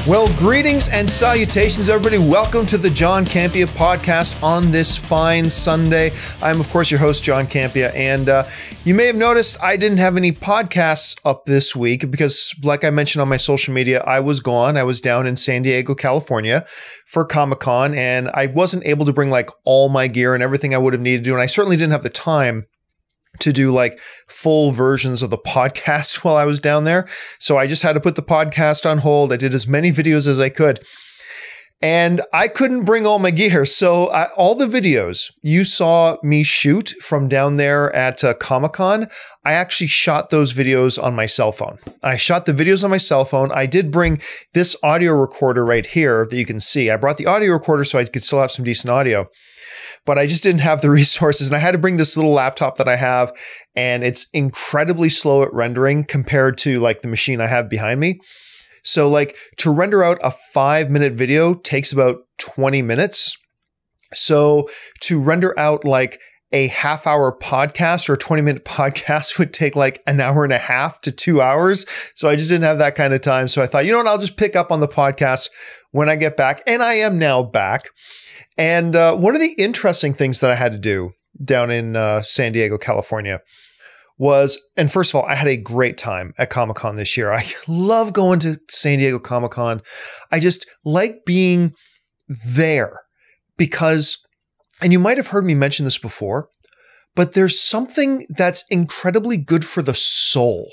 Well, greetings and salutations, everybody. Welcome to the John Campea podcast on this fine Sunday. I'm, of course, your host, John Campea, and you may have noticed I didn't have any podcasts up this week because, like I mentioned on my social media, I was gone. I was down in San Diego, California for Comic-Con, and I wasn't able to bring like all my gear and everything I would have needed to do, and I certainly didn't have the time to do like full versions of the podcast while I was down there. So I just had to put the podcast on hold. I did as many videos as I could, and I couldn't bring all my gear. So all the videos you saw me shoot from down there at Comic-Con, I actually shot those videos on my cell phone. I shot the videos on my cell phone. I did bring this audio recorder right here that you can see. I brought the audio recorder so I could still have some decent audio, but I just didn't have the resources, and I had to bring this little laptop that I have, and it's incredibly slow at rendering compared to like the machine I have behind me. So like to render out a 5-minute video takes about 20 minutes. So to render out like a half-hour podcast or a 20-minute podcast would take like an hour and a half to 2 hours. So I just didn't have that kind of time. So I thought, you know what, I'll just pick up on the podcast when I get back. And I am now back. And one of the interesting things that I had to do down in San Diego, California was, and first of all, I had a great time at Comic-Con this year. I love going to San Diego Comic-Con. I just like being there because, and you might have heard me mention this before, but there's something that's incredibly good for the soul.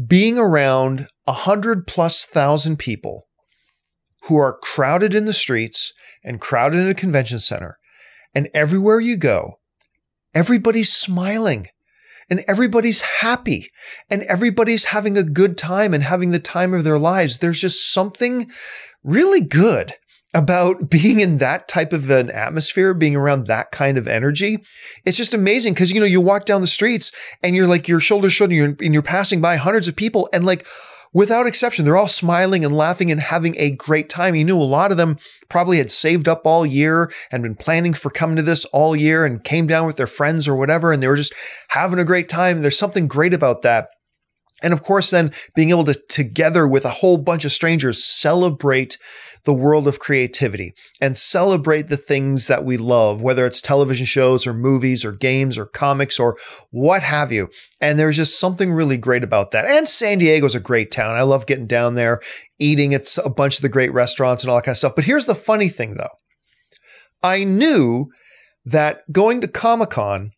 Being around 100,000+ people who are crowded in the streets and crowded in a convention center. And everywhere you go, everybody's smiling and everybody's happy and everybody's having a good time and having the time of their lives. There's just something really good about being in that type of an atmosphere, being around that kind of energy. It's just amazing because, you know, you walk down the streets and you're like, your shoulders shoulder, and you're passing by hundreds of people, and like, without exception, they're all smiling and laughing and having a great time. You knew a lot of them probably had saved up all year and been planning for coming to this all year and came down with their friends or whatever, and they were just having a great time. There's something great about that. And of course, then being able to, together with a whole bunch of strangers, celebrate the world of creativity and celebrate the things that we love, whether it's television shows or movies or games or comics or what have you. And there's just something really great about that. And San Diego's a great town. I love getting down there, eating at a bunch of the great restaurants and all that kind of stuff. But here's the funny thing, though. I knew that going to Comic-Con,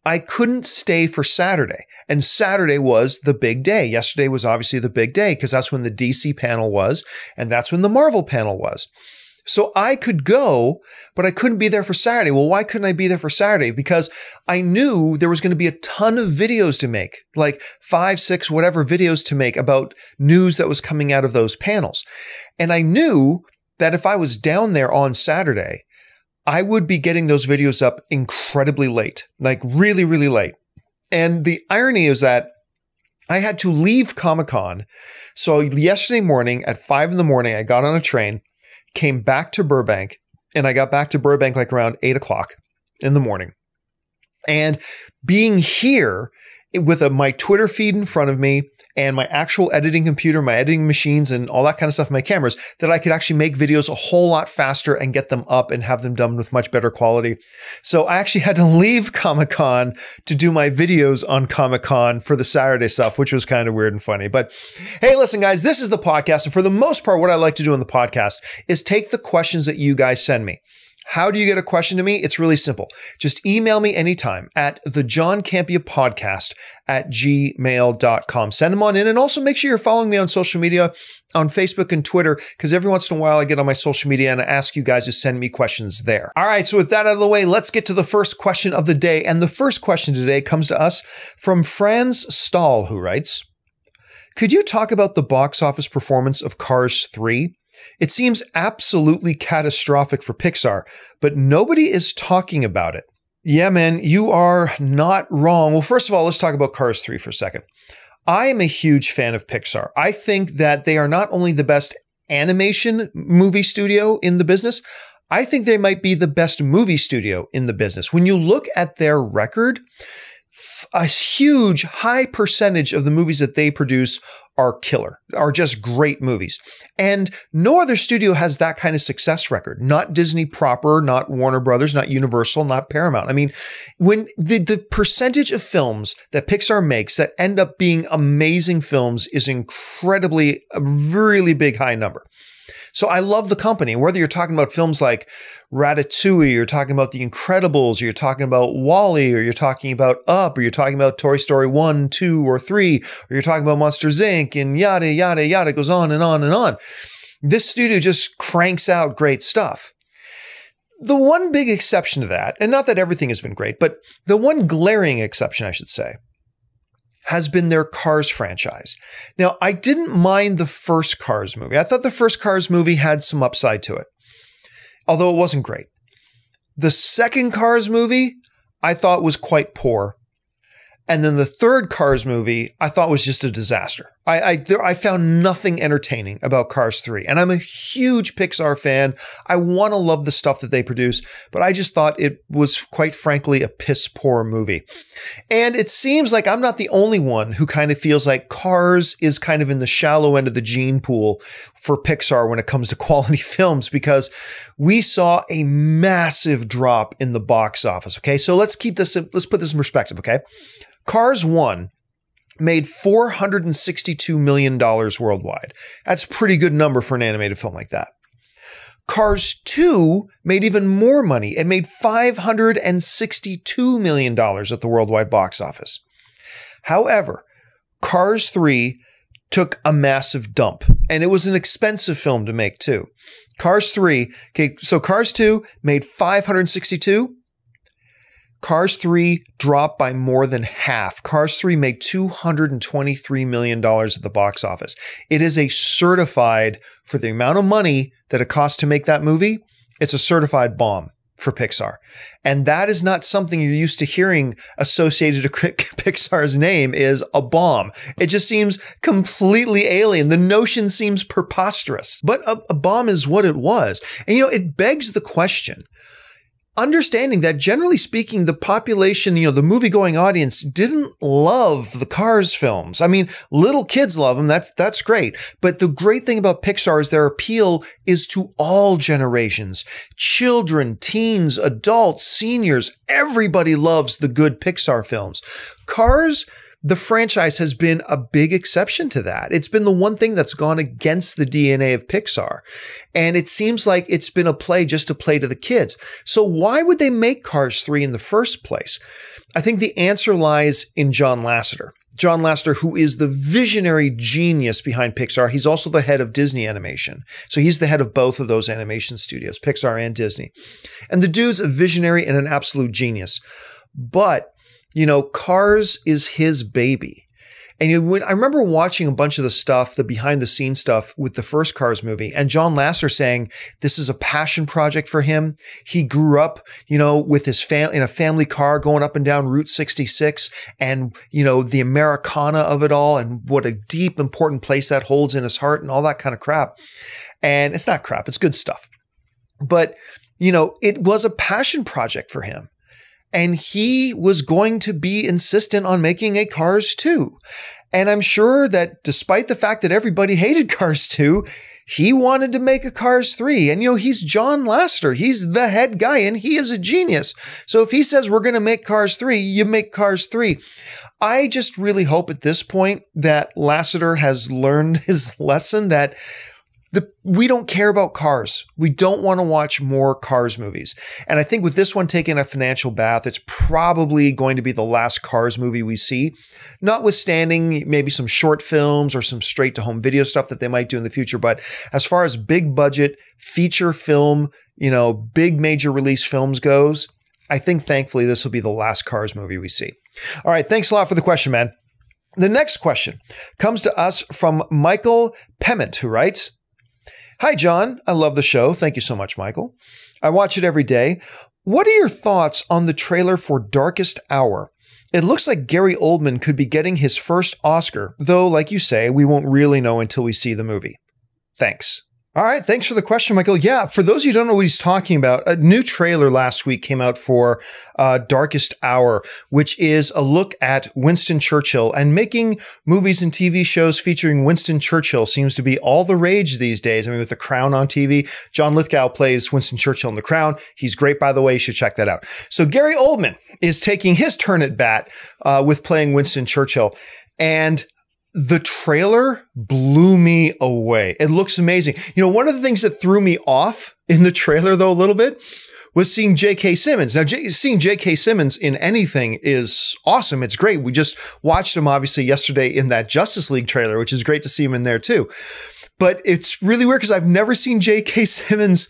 I couldn't stay for Saturday. And Saturday was the big day. Yesterday was obviously the big day because that's when the DC panel was, and that's when the Marvel panel was. So I could go, but I couldn't be there for Saturday. Well, why couldn't I be there for Saturday? Because I knew there was going to be a ton of videos to make, like 5, 6, whatever videos to make about news that was coming out of those panels. And I knew that if I was down there on Saturday, I would be getting those videos up incredibly late, like really, really late. And the irony is that I had to leave Comic-Con. So yesterday morning at 5 in the morning, I got on a train, came back to Burbank, and I got back to Burbank like around 8 o'clock in the morning. And being here with my Twitter feed in front of me and my actual editing computer, my editing machines and all that kind of stuff, my cameras, that I could actually make videos a whole lot faster and get them up and have them done with much better quality. So I actually had to leave Comic-Con to do my videos on Comic-Con for the Saturday stuff, which was kind of weird and funny. But hey, listen, guys, this is the podcast. And for the most part, what I like to do in the podcast is take the questions that you guys send me. How do you get a question to me? It's really simple. Just email me anytime at thejohncampeapodcast@gmail.com. Send them on in, and also make sure you're following me on social media, on Facebook and Twitter, because every once in a while I get on my social media and I ask you guys to send me questions there. All right, so with that out of the way, let's get to the first question of the day. And the first question today comes to us from Frans Stal, who writes, could you talk about the box office performance of Cars 3? It seems absolutely catastrophic for Pixar, but nobody is talking about it. Yeah, man, you are not wrong. Well, first of all, let's talk about Cars 3 for a second. I am a huge fan of Pixar. I think that they are not only the best animation movie studio in the business, I think they might be the best movie studio in the business. When you look at their record, a huge, high percentage of the movies that they produce are killer, are just great movies. And no other studio has that kind of success record. Not Disney proper, not Warner Brothers, not Universal, not Paramount. I mean, when the percentage of films that Pixar makes that end up being amazing films is incredibly, a really big high number. So I love the company. Whether you're talking about films like Ratatouille, you're talking about The Incredibles, or you're talking about WALL-E, or you're talking about Up, or you're talking about Toy Story 1, 2, or 3, or you're talking about Monsters, Inc., and yada, yada, yada, it goes on and on and on. This studio just cranks out great stuff. The one big exception to that, and not that everything has been great, but the one glaring exception, I should say, has been their Cars franchise. Now, I didn't mind the first Cars movie. I thought the first Cars movie had some upside to it, although it wasn't great. The second Cars movie, I thought was quite poor. And then the third Cars movie, I thought was just a disaster. I found nothing entertaining about Cars 3. And I'm a huge Pixar fan. I want to love the stuff that they produce, but I just thought it was, quite frankly, a piss poor movie. And it seems like I'm not the only one who kind of feels like Cars is kind of in the shallow end of the gene pool for Pixar when it comes to quality films, because we saw a massive drop in the box office. Okay, so let's put this in perspective. Okay. Cars 1 made $462 million worldwide. That's a pretty good number for an animated film like that. Cars 2 made even more money. It made $562 million at the worldwide box office. However, Cars 3 took a massive dump, and it was an expensive film to make too. Cars 3, okay, so Cars 2 made $562. Cars 3 dropped by more than half. Cars 3 made $223 million at the box office. It is a certified, for the amount of money that it cost to make that movie, it's a certified bomb for Pixar. And that is not something you're used to hearing associated to Pixar's name, is a bomb. It just seems completely alien. The notion seems preposterous, but a bomb is what it was. And, it begs the question, understanding that generally speaking, the population, the movie-going audience didn't love the Cars films. I mean, little kids love them. That's great. But the great thing about Pixar is their appeal is to all generations. Children, teens, adults, seniors, everybody loves the good Pixar films. Cars, the franchise, has been a big exception to that. It's been the one thing that's gone against the DNA of Pixar. And it seems like it's been a play just to play to the kids. So why would they make Cars 3 in the first place? I think the answer lies in John Lasseter. John Lasseter, who is the visionary genius behind Pixar. He's also the head of Disney Animation. So he's the head of both of those animation studios, Pixar and Disney. And the dude's a visionary and an absolute genius. But Cars is his baby. And I remember watching a bunch of the stuff, the behind the scenes stuff with the first Cars movie, and John Lasseter saying this is a passion project for him. He grew up, with his family in a family car going up and down Route 66, and, the Americana of it all, and what a deep, important place that holds in his heart and all that kind of crap. And it's not crap, it's good stuff. But, it was a passion project for him. And he was going to be insistent on making a Cars 2. And I'm sure that despite the fact that everybody hated Cars 2, he wanted to make a Cars 3. And, he's John Lasseter. He's the head guy, and he is a genius. So if he says we're going to make Cars 3, you make Cars 3. I just really hope at this point that Lasseter has learned his lesson, that we don't care about Cars. We don't want to watch more Cars movies. And I think with this one taking a financial bath, it's probably going to be the last Cars movie we see, notwithstanding maybe some short films or some straight to home video stuff that they might do in the future. But as far as big budget feature film, big major release films goes, I think thankfully this will be the last Cars movie we see. All right. Thanks a lot for the question, man. The next question comes to us from Michael Pement, who writes, "Hi, John. I love the show. Thank you so much, Michael. I watch it every day. What are your thoughts on the trailer for Darkest Hour? It looks like Gary Oldman could be getting his first Oscar, though, like you say, we won't really know until we see the movie. Thanks." All right. Thanks for the question, Michael. Yeah. For those of you who don't know what he's talking about, a new trailer last week came out for Darkest Hour, which is a look at Winston Churchill, and making movies and TV shows featuring Winston Churchill seems to be all the rage these days. I mean, with The Crown on TV, John Lithgow plays Winston Churchill in The Crown. He's great, by the way. You should check that out. So Gary Oldman is taking his turn at bat with playing Winston Churchill. And the trailer blew me away. It looks amazing. You know, one of the things that threw me off in the trailer, though, a little bit, was seeing J.K. Simmons. Now, seeing J.K. Simmons in anything is awesome. It's great. We just watched him, obviously, yesterday in that Justice League trailer, which is great to see him in there, too. But it's really weird because I've never seen J.K. Simmons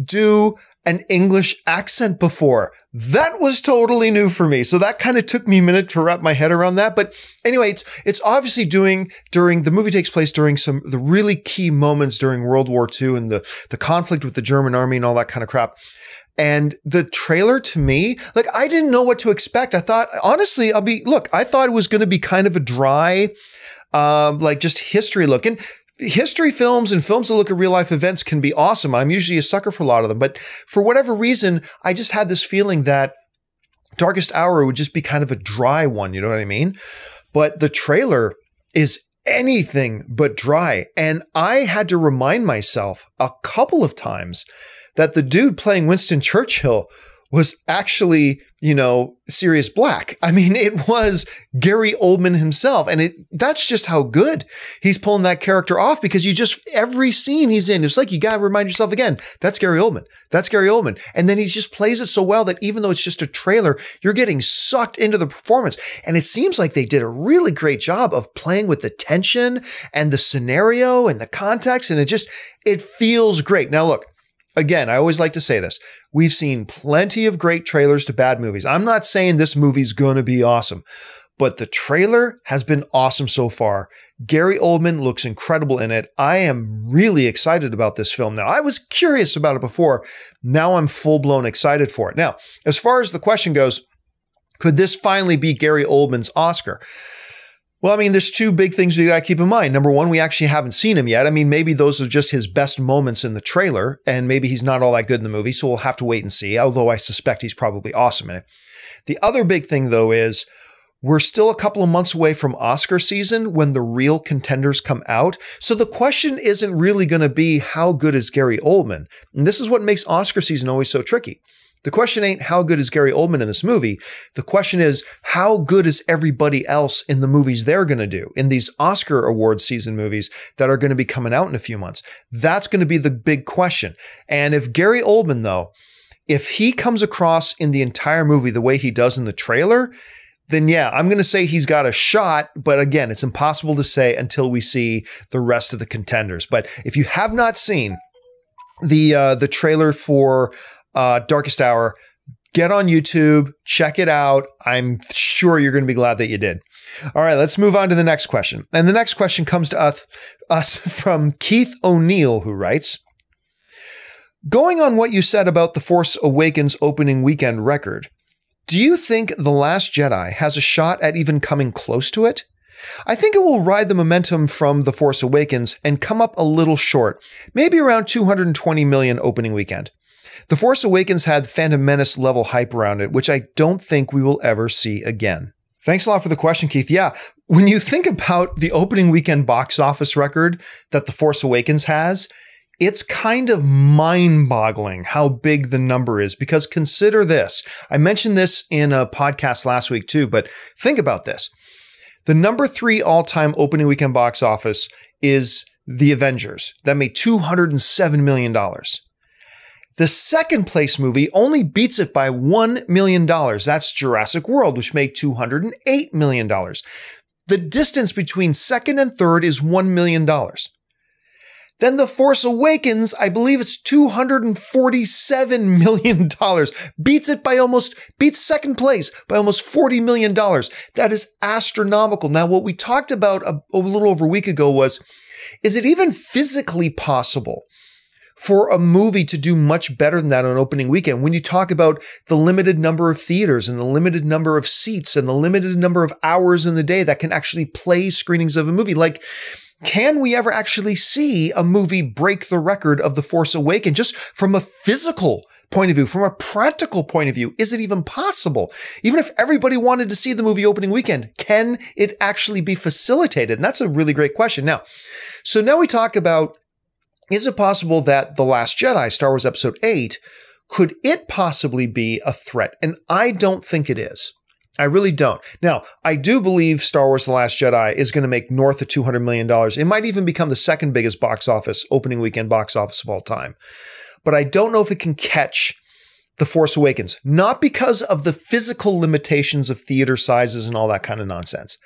do an English accent before. That was totally new for me. So that kind of took me a minute to wrap my head around that. But anyway, it's obviously during the movie takes place during the really key moments during World War II and the conflict with the German army and all that kind of crap. And the trailer, to me, like, I didn't know what to expect. I thought, honestly, I thought it was going to be kind of a dry, like just history look. And history films and films that look at real life events can be awesome. I'm usually a sucker for a lot of them, but for whatever reason, I just had this feeling that Darkest Hour would just be kind of a dry one. You know what I mean? But the trailer is anything but dry. And I had to remind myself a couple of times that the dude playing Winston Churchill was actually, you know, Sirius Black. I mean, it was Gary Oldman himself. And that's just how good he's pulling that character off, because every scene he's in, it's like, you got to remind yourself again, that's Gary Oldman. That's Gary Oldman. And then he just plays it so well that even though it's just a trailer, you're getting sucked into the performance. And it seems like they did a really great job of playing with the tension and the scenario and the context. And it feels great. Now, look, again, I always like to say this. We've seen plenty of great trailers to bad movies. I'm not saying this movie's going to be awesome, but the trailer has been awesome so far. Gary Oldman looks incredible in it. I am really excited about this film now. I was curious about it before. Now I'm full-blown excited for it. Now, as far as the question goes, could this finally be Gary Oldman's Oscar? Well, I mean, there's two big things we got to keep in mind. Number one, we actually haven't seen him yet. I mean, maybe those are just his best moments in the trailer, and maybe he's not all that good in the movie, so we'll have to wait and see, although I suspect he's probably awesome in it. The other big thing, though, is we're still a couple of months away from Oscar season when the real contenders come out. So the question isn't really going to be how good is Gary Oldman. And this is what makes Oscar season always so tricky. The question ain't how good is Gary Oldman in this movie. The question is how good is everybody else in the movies they're going to do, in these Oscar award season movies that are going to be coming out in a few months. That's going to be the big question. And if Gary Oldman, though, if he comes across in the entire movie the way he does in the trailer, then yeah, I'm going to say he's got a shot. But again, it's impossible to say until we see the rest of the contenders. But if you have not seen the trailer for Darkest Hour, get on YouTube, check it out. I'm sure you're going to be glad that you did. All right, let's move on to the next question. And the next question comes to us from Keith O'Neill, who writes, going on what you said about The Force Awakens opening weekend record, do you think The Last Jedi has a shot at even coming close to it? I think it will ride the momentum from The Force Awakens and come up a little short, maybe around 220 million opening weekend. The Force Awakens had Phantom Menace level hype around it, which I don't think we will ever see again. Thanks a lot for the question, Keith. Yeah, when you think about the opening weekend box office record that The Force Awakens has, it's kind of mind-boggling how big the number is, because consider this. I mentioned this in a podcast last week too, but think about this. The number 3 all-time opening weekend box office is The Avengers. That made $207 million. The second place movie only beats it by $1 million. That's Jurassic World, which made $208 million. The distance between second and third is $1 million. Then The Force Awakens, I believe it's $247 million. Beats second place by almost $40 million. That is astronomical. Now, what we talked about a little over a week ago was, is it even physically possible for a movie to do much better than that on opening weekend? When you talk about the limited number of theaters and the limited number of seats and the limited number of hours in the day that can actually play screenings of a movie, like, can we ever actually see a movie break the record of The Force Awakens just from a physical point of view, from a practical point of view? Is it even possible? Even if everybody wanted to see the movie opening weekend, can it actually be facilitated? And that's a really great question. Now we talk about, is it possible that The Last Jedi, Star Wars Episode 8, could it possibly be a threat? And I don't think it is. I really don't. Now, I do believe Star Wars The Last Jedi is going to make north of $200 million. It might even become the second biggest opening weekend box office of all time. But I don't know if it can catch The Force Awakens, not because of the physical limitations of theater sizes and all that kind of nonsense,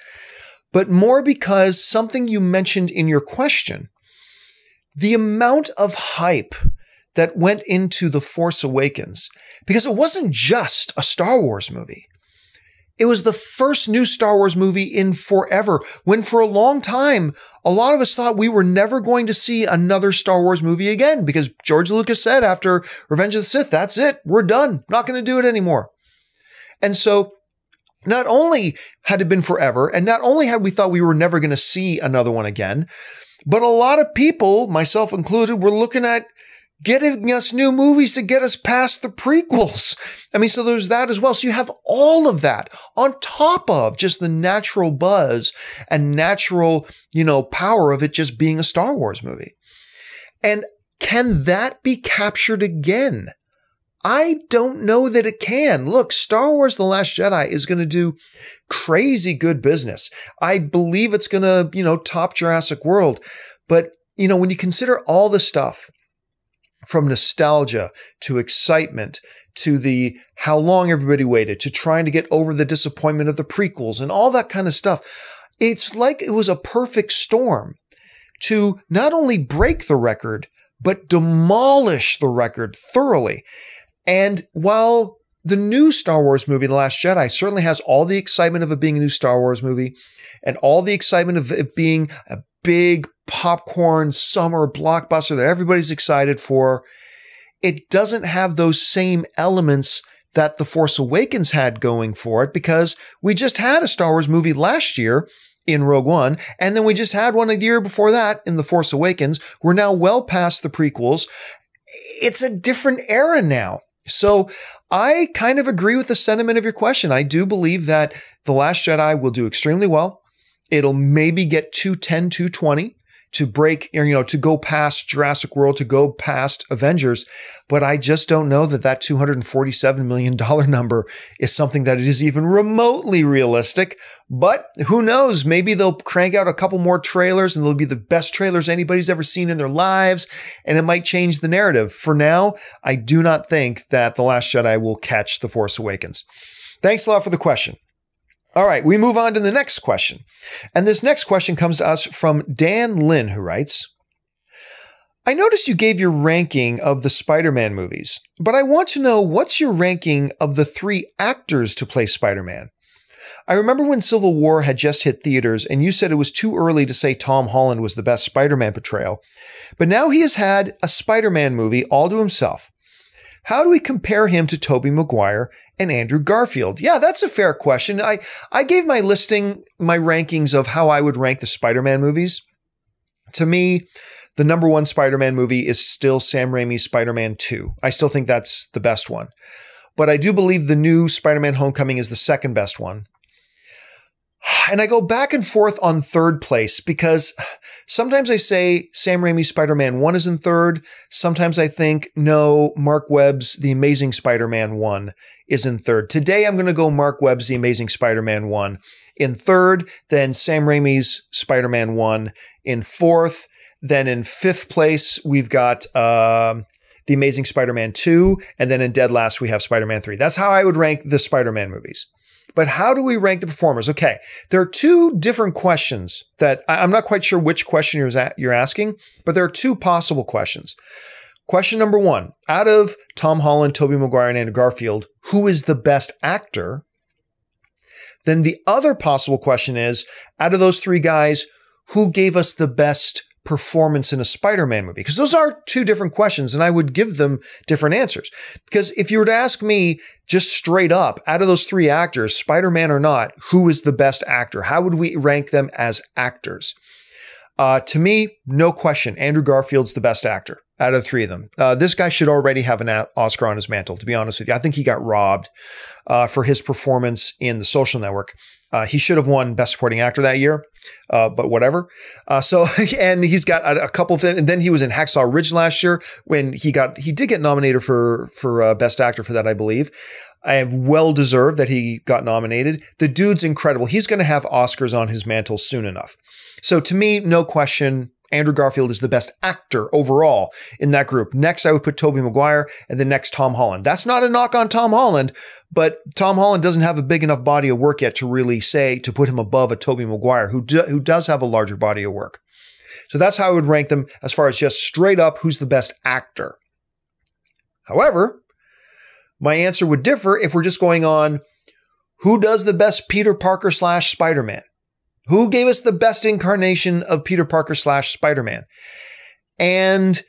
but more because something you mentioned in your question, the amount of hype that went into The Force Awakens, because it wasn't just a Star Wars movie. It was the first new Star Wars movie in forever, when for a long time, a lot of us thought we were never going to see another Star Wars movie again, because George Lucas said after Revenge of the Sith, that's it, we're done, not going to do it anymore. And so not only had it been forever, and not only had we thought we were never going to see another one again, but a lot of people, myself included, were looking at getting us new movies to get us past the prequels. I mean, so there's that as well. So you have all of that on top of just the natural buzz and natural, power of it just being a Star Wars movie. And can that be captured again? I don't know that it can. Look, Star Wars The Last Jedi is going to do crazy good business. I believe it's going to, top Jurassic World. But, when you consider all the stuff, from nostalgia to excitement to the how long everybody waited to trying to get over the disappointment of the prequels and all that kind of stuff, it's like it was a perfect storm to not only break the record, but demolish the record thoroughly. And while the new Star Wars movie, The Last Jedi, certainly has all the excitement of it being a new Star Wars movie and all the excitement of it being a big popcorn summer blockbuster that everybody's excited for, it doesn't have those same elements that The Force Awakens had going for it, because we just had a Star Wars movie last year in Rogue One, and then we just had one a year before that in The Force Awakens. We're now well past the prequels. It's a different era now. So I kind of agree with the sentiment of your question. I do believe that The Last Jedi will do extremely well. It'll maybe get 210, 220 to break, to go past Jurassic World, to go past Avengers. But I just don't know that $247 million number is something that is even remotely realistic. But who knows? Maybe they'll crank out a couple more trailers and they'll be the best trailers anybody's ever seen in their lives. And it might change the narrative. For now, I do not think that The Last Jedi will catch The Force Awakens. Thanks a lot for the question. All right, we move on to the next question. And this next question comes to us from Dan Lynn, who writes, I noticed you gave your ranking of the Spider-Man movies, but I want to know, what's your ranking of the 3 actors to play Spider-Man? I remember when Civil War had just hit theaters and you said it was too early to say Tom Holland was the best Spider-Man portrayal, but now he has had a Spider-Man movie all to himself. How do we compare him to Tobey Maguire and Andrew Garfield? Yeah, that's a fair question. I gave my rankings of how I would rank the Spider-Man movies. To me, the number 1 Spider-Man movie is still Sam Raimi's Spider-Man 2. I still think that's the best one. But I do believe the new Spider-Man Homecoming is the second best one. And I go back and forth on third place because sometimes I say Sam Raimi's Spider-Man 1 is in third. Sometimes I think, no, Mark Webb's The Amazing Spider-Man 1 is in third. Today, I'm going to go Mark Webb's The Amazing Spider-Man 1 in third, then Sam Raimi's Spider-Man 1 in fourth. Then in fifth place, we've got The Amazing Spider-Man 2. And then in dead last, we have Spider-Man 3. That's how I would rank the Spider-Man movies. But how do we rank the performers? Okay, there are 2 different questions that I'm not quite sure which question you're asking, but there are 2 possible questions. Question number 1, out of Tom Holland, Tobey Maguire, and Andrew Garfield, who is the best actor? Then the other possible question is, out of those 3 guys, who gave us the best performance in a Spider-Man movie? Because those are 2 different questions, and I would give them different answers. Because if you were to ask me just straight up, out of those 3 actors, Spider-Man or not, who is the best actor? How would we rank them as actors? To me, no question, Andrew Garfield's the best actor out of the three of them. This guy should already have an Oscar on his mantle, to be honest with you. I think he got robbed for his performance in The Social Network. He should have won Best Supporting Actor that year, but whatever. And he's got a couple of, and then he was in Hacksaw Ridge last year when he did get nominated for Best Actor for that, I believe. I have well deserved that he got nominated. The dude's incredible. He's going to have Oscars on his mantle soon enough. So to me, no question, Andrew Garfield is the best actor overall in that group. Next, I would put Tobey Maguire, and then next, Tom Holland. That's not a knock on Tom Holland, but Tom Holland doesn't have a big enough body of work yet to really say, to put him above a Tobey Maguire, who does have a larger body of work. So that's how I would rank them as far as just straight up who's the best actor. However, my answer would differ if we're just going on who does the best Peter Parker / Spider-Man. Who gave us the best incarnation of Peter Parker / Spider-Man? And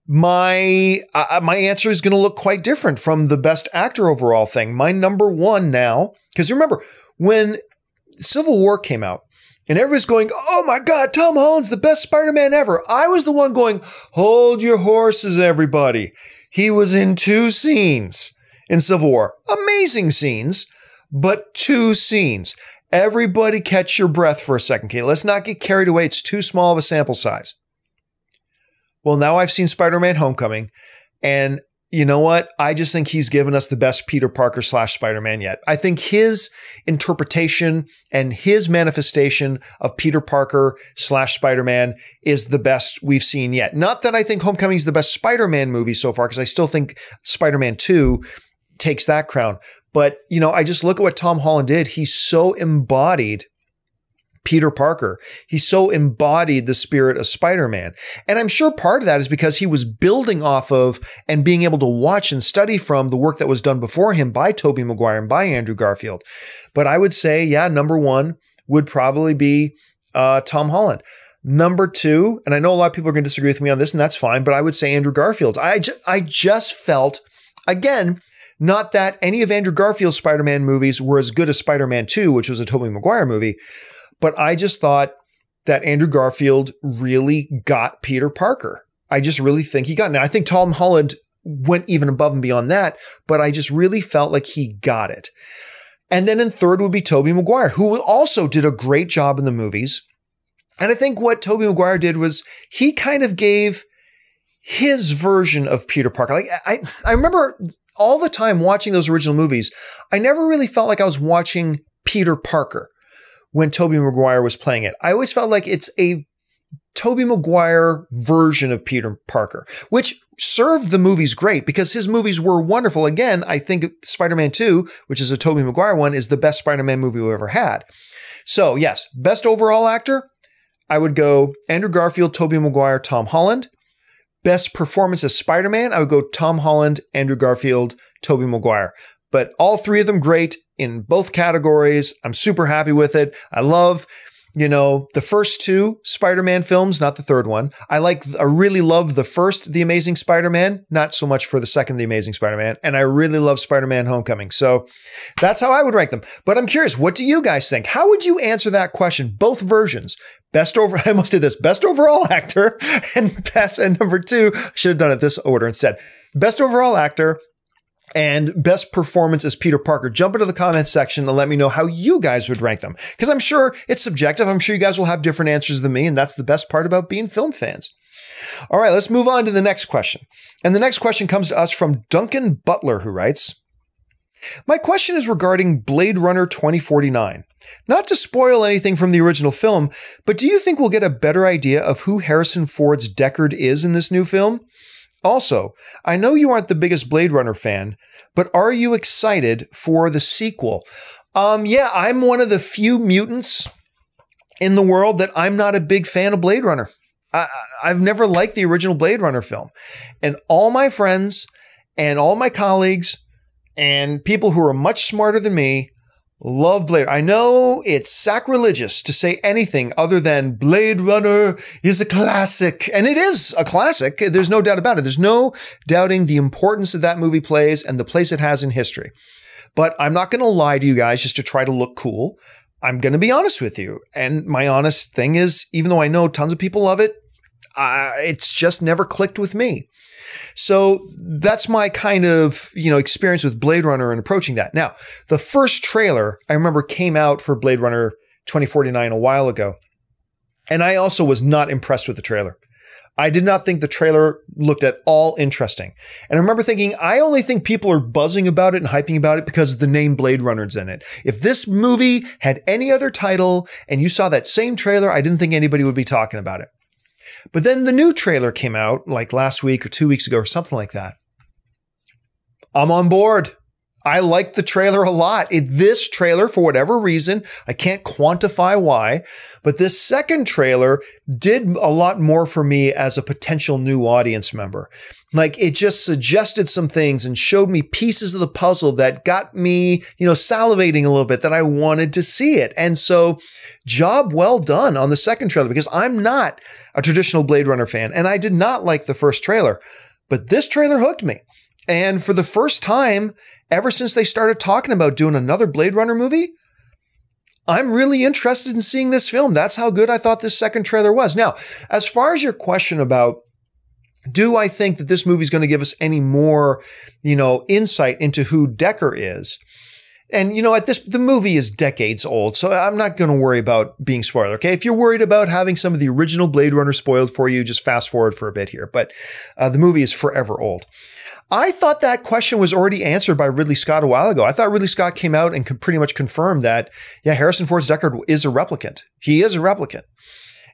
my answer is going to look quite different from the best actor overall thing. My number one now, because remember, when Civil War came out, and everybody's going, oh my God, Tom Holland's the best Spider-Man ever. I was the one going, hold your horses, everybody. He was in 2 scenes in Civil War. Amazing scenes, but 2 scenes. Everybody catch your breath for a second, okay? Let's not get carried away. It's too small of a sample size. Well, now I've seen Spider-Man Homecoming, and you know what? I just think he's given us the best Peter Parker / Spider-Man yet. I think his interpretation and his manifestation of Peter Parker / Spider-Man is the best we've seen yet. Not that I think Homecoming is the best Spider-Man movie so far, because I still think Spider-Man 2 takes that crown. But, you know, I just look at what Tom Holland did. He so embodied Peter Parker. He so embodied the spirit of Spider-Man. And I'm sure part of that is because he was building off of and being able to watch and study from the work that was done before him by Tobey Maguire and by Andrew Garfield. But I would say, yeah, number one would probably be Tom Holland. Number two, and I know a lot of people are going to disagree with me on this, and that's fine, but I would say Andrew Garfield. I just felt, again, not that any of Andrew Garfield's Spider-Man movies were as good as Spider-Man 2, which was a Tobey Maguire movie, but I just thought that Andrew Garfield really got Peter Parker. I just really think he got it. Now, I think Tom Holland went even above and beyond that, but I just really felt like he got it. And then in third would be Tobey Maguire, who also did a great job in the movies. And I think what Tobey Maguire did was he kind of gave his version of Peter Parker. Like I remember all the time watching those original movies, I never really felt like I was watching Peter Parker when Tobey Maguire was playing it. I always felt like it's a Tobey Maguire version of Peter Parker, which served the movies great because his movies were wonderful. Again, I think Spider-Man 2, which is a Tobey Maguire one, is the best Spider-Man movie we've ever had. So yes, best overall actor, I would go Andrew Garfield, Tobey Maguire, Tom Holland. Best performance as Spider-Man, I would go Tom Holland, Andrew Garfield, Tobey Maguire. But all three of them great in both categories. I'm super happy with it. I love, you know, the first 2 Spider-Man films, not the third one. I really love the first The Amazing Spider-Man, not so much for the second The Amazing Spider-Man. And I really love Spider-Man Homecoming. So that's how I would rank them. But I'm curious, what do you guys think? How would you answer that question? Both versions. I almost did this. Best overall actor and number 2, should have done it this order instead. Best overall actor and best performance as Peter Parker. Jump into the comments section and let me know how you guys would rank them. Because I'm sure it's subjective. I'm sure you guys will have different answers than me. And that's the best part about being film fans. All right, let's move on to the next question. And the next question comes to us from Duncan Butler, who writes, my question is regarding Blade Runner 2049. Not to spoil anything from the original film, but do you think we'll get a better idea of who Harrison Ford's Deckard is in this new film? Also, I know you aren't the biggest Blade Runner fan, but are you excited for the sequel? Yeah, I'm one of the few mutants in the world that I'm not a big fan of Blade Runner. I've never liked the original Blade Runner film. And all my friends and all my colleagues and people who are much smarter than me love Blade. I know it's sacrilegious to say anything other than Blade Runner is a classic. And it is a classic. There's no doubt about it. There's no doubting the importance that that movie plays and the place it has in history. But I'm not going to lie to you guys just to try to look cool. I'm going to be honest with you. And my honest thing is, even though I know tons of people love it, it's just never clicked with me. So that's my kind of, experience with Blade Runner and approaching that. Now, the first trailer I remember came out for Blade Runner 2049 a while ago. And I also was not impressed with the trailer. I did not think the trailer looked at all interesting. And I remember thinking, I only think people are buzzing about it and hyping about it because the name Blade Runner's in it. If this movie had any other title and you saw that same trailer, I didn't think anybody would be talking about it. But then the new trailer came out like last week or 2 weeks ago or something like that. I'm on board. I liked the trailer a lot. This trailer, for whatever reason, I can't quantify why, but this second trailer did a lot more for me as a potential new audience member. Like, it just suggested some things and showed me pieces of the puzzle that got me, salivating a little bit, that I wanted to see it. And so, job well done on the second trailer, because I'm not a traditional Blade Runner fan, and I did not like the first trailer, but this trailer hooked me. And for the first time, ever since they started talking about doing another Blade Runner movie, I'm really interested in seeing this film. That's how good I thought this second trailer was. Now, as far as your question about, do I think that this movie is going to give us any more, insight into who Deckard is? And, the movie is decades old, so I'm not going to worry about being spoiled, okay? If you're worried about having some of the original Blade Runner spoiled for you, just fast forward for a bit here. But the movie is forever old. I thought that question was already answered by Ridley Scott a while ago. I thought Ridley Scott came out and could pretty much confirm that, yeah, Harrison Ford's Deckard is a replicant. He is a replicant.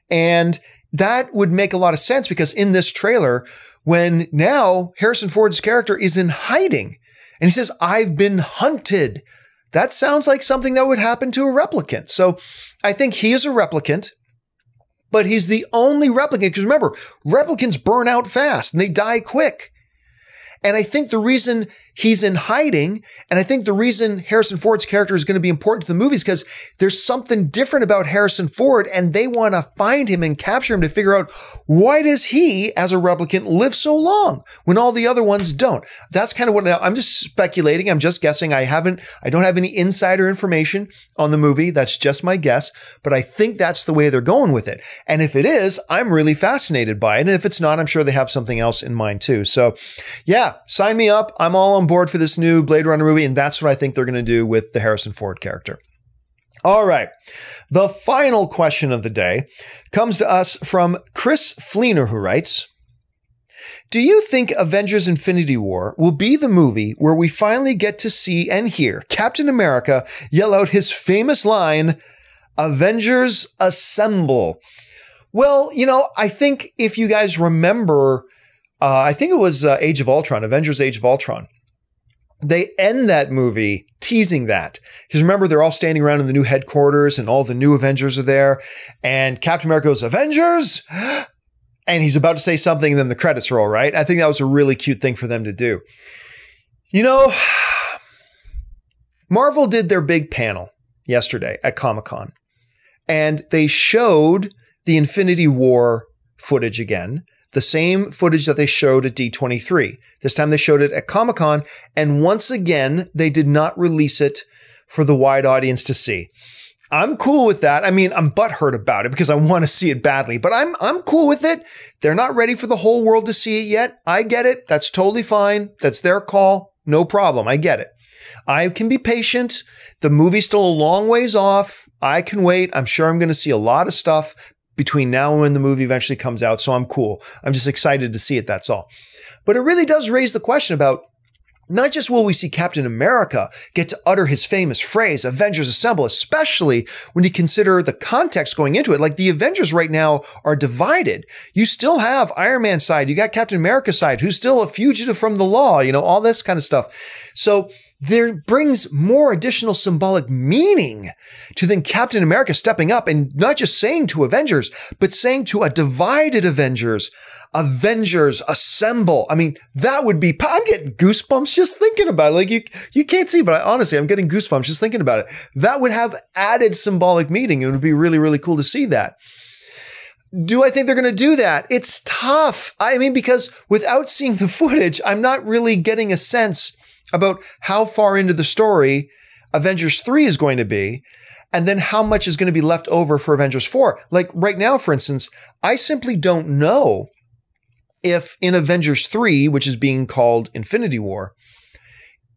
And that would make a lot of sense because in this trailer, when now Harrison Ford's character is in hiding and he says, "I've been hunted," that sounds like something that would happen to a replicant. So I think he is a replicant, but he's the only replicant. Because remember, replicants burn out fast and they die quick. And I think the reason he's in hiding, and I think the reason Harrison Ford's character is going to be important to the movie is because there's something different about Harrison Ford, and they want to find him and capture him to figure out, why does he, as a replicant, live so long when all the other ones don't? That's kind of what, I'm just speculating. I'm just guessing. I don't have any insider information on the movie. That's just my guess, but I think that's the way they're going with it. And if it is, I'm really fascinated by it. And if it's not, I'm sure they have something else in mind too. So yeah, sign me up. I'm all on board for this new Blade Runner movie, and that's what I think they're going to do with the Harrison Ford character. All right. The final question of the day comes to us from Chris Flener, who writes, "Do you think Avengers Infinity War will be the movie where we finally get to see and hear Captain America yell out his famous line, 'Avengers Assemble'?" Well, I think if you guys remember, I think it was Age of Ultron, Avengers Age of Ultron. They end that movie teasing that. Because remember, they're all standing around in the new headquarters and all the new Avengers are there. And Captain America goes, "Avengers!" And he's about to say something, and then the credits roll, right? I think that was a really cute thing for them to do. Marvel did their big panel yesterday at Comic-Con. And they showed the Infinity War footage again. The same footage that they showed at D23. This time they showed it at Comic-Con, and once again, they did not release it for the wide audience to see. I'm cool with that. I mean, I'm butthurt about it because I want to see it badly, but I'm cool with it. They're not ready for the whole world to see it yet. I get it. That's totally fine. That's their call. No problem. I get it. I can be patient. The movie's still a long ways off. I can wait. I'm sure I'm going to see a lot of stuff between now and when the movie eventually comes out, so I'm cool. I'm just excited to see it, that's all. But it really does raise the question about not just will we see Captain America get to utter his famous phrase, "Avengers Assemble," especially when you consider the context going into it. Like, the Avengers right now are divided. You still have Iron Man's side, you got Captain America's side, who's still a fugitive from the law, all this kind of stuff. So there brings more additional symbolic meaning to then Captain America stepping up and not just saying to Avengers, but saying to a divided Avengers, "Avengers Assemble." I mean, that would be, I'm getting goosebumps just thinking about it. Like, you can't see, but honestly, I'm getting goosebumps just thinking about it. That would have added symbolic meaning. It would be really, really cool to see that. Do I think they're going to do that? It's tough. I mean, because without seeing the footage, I'm not really getting a sense about how far into the story Avengers 3 is going to be. And then how much is going to be left over for Avengers 4? Like right now, for instance, I simply don't know if in Avengers 3, which is being called Infinity War,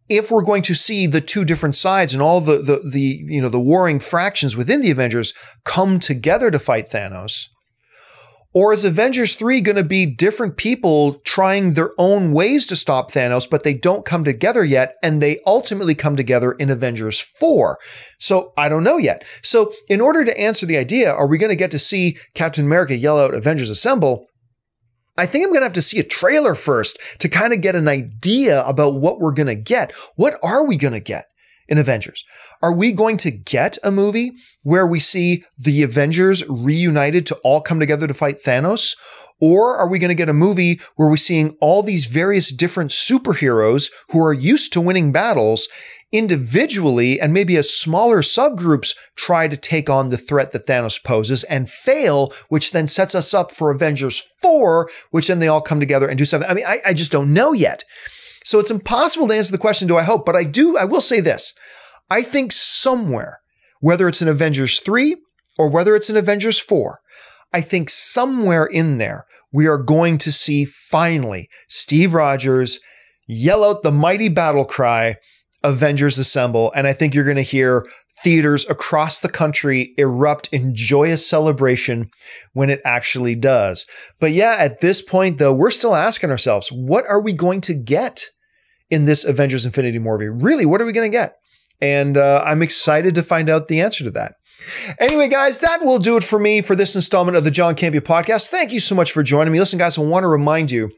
if we're going to see the two different sides and all the warring fractions within the Avengers come together to fight Thanos. Or is Avengers 3 going to be different people trying their own ways to stop Thanos, but they don't come together yet, and they ultimately come together in Avengers 4? So I don't know yet. So in order to answer the idea, are we going to get to see Captain America yell out Avengers Assemble? I think I'm going to have to see a trailer first to kind of get an idea about what we're going to get. What are we going to get in Avengers? Are we going to get a movie where we see the Avengers reunited to all come together to fight Thanos? Or are we going to get a movie where we're seeing all these various different superheroes who are used to winning battles individually, and maybe as smaller subgroups try to take on the threat that Thanos poses and fail, which then sets us up for Avengers 4, which then they all come together and do something. I mean, I just don't know yet. So it's impossible to answer the question, do I hope? But I will say this. I think somewhere, whether it's in Avengers 3 or whether it's in Avengers 4, I think somewhere in there, we are going to see finally Steve Rogers yell out the mighty battle cry, Avengers Assemble. And I think you're going to hear theaters across the country erupt in joyous celebration when it actually does. But yeah, at this point, though, we're still asking ourselves, what are we going to get in this Avengers Infinity War movie? Really, what are we going to get? And I'm excited to find out the answer to that. Anyway, guys, that will do it for me for this installment of the John Campea podcast. Thank you so much for joining me. Listen, guys, I want to remind you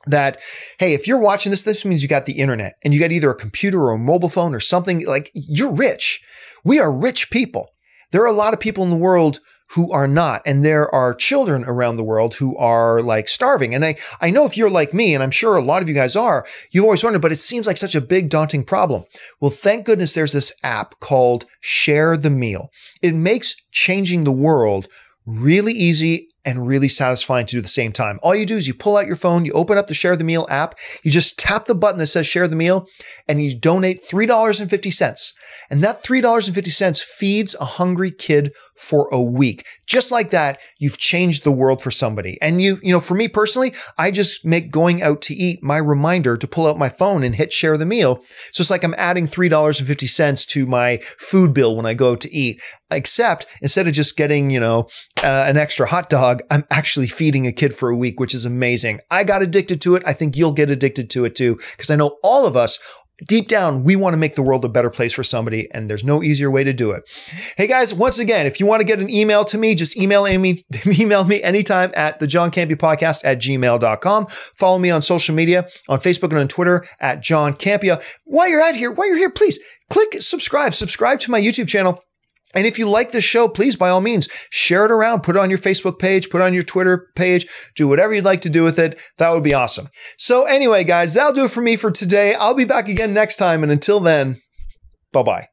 that, hey, if you're watching this means you got the internet and you got either a computer or a mobile phone or something. Like, you're rich. We are rich people. There are a lot of people in the world who are not. And there are children around the world who are like starving. And I know if you're like me, and I'm sure a lot of you guys are, you've always wondered, but it seems like such a big daunting problem. Well, thank goodness there's this app called Share the Meal. It makes changing the world really easy and really satisfying to do at the same time. All you do is you pull out your phone, you open up the Share the Meal app, you just tap the button that says Share the Meal, and you donate $3.50. And that $3.50 feeds a hungry kid for a week. Just like that, you've changed the world for somebody. And you know, for me personally, I just make going out to eat my reminder to pull out my phone and hit Share the Meal. So it's like I'm adding $3.50 to my food bill when I go out to eat. Except instead of just getting, you know, an extra hot dog, I'm actually feeding a kid for a week, which is amazing. I got addicted to it. I think you'll get addicted to it too, because I know all of us, deep down, we want to make the world a better place for somebody, and there's no easier way to do it. Hey guys, once again, if you want to get an email to me, just email me anytime at thejohncampeapodcast@gmail.com. Follow me on social media, on Facebook and on Twitter at John Campea. While you're here, please click subscribe to my YouTube channel. And if you like this show, please, by all means, share it around, put it on your Facebook page, put it on your Twitter page, do whatever you'd like to do with it. That would be awesome. So anyway, guys, that'll do it for me for today. I'll be back again next time. And until then, bye-bye.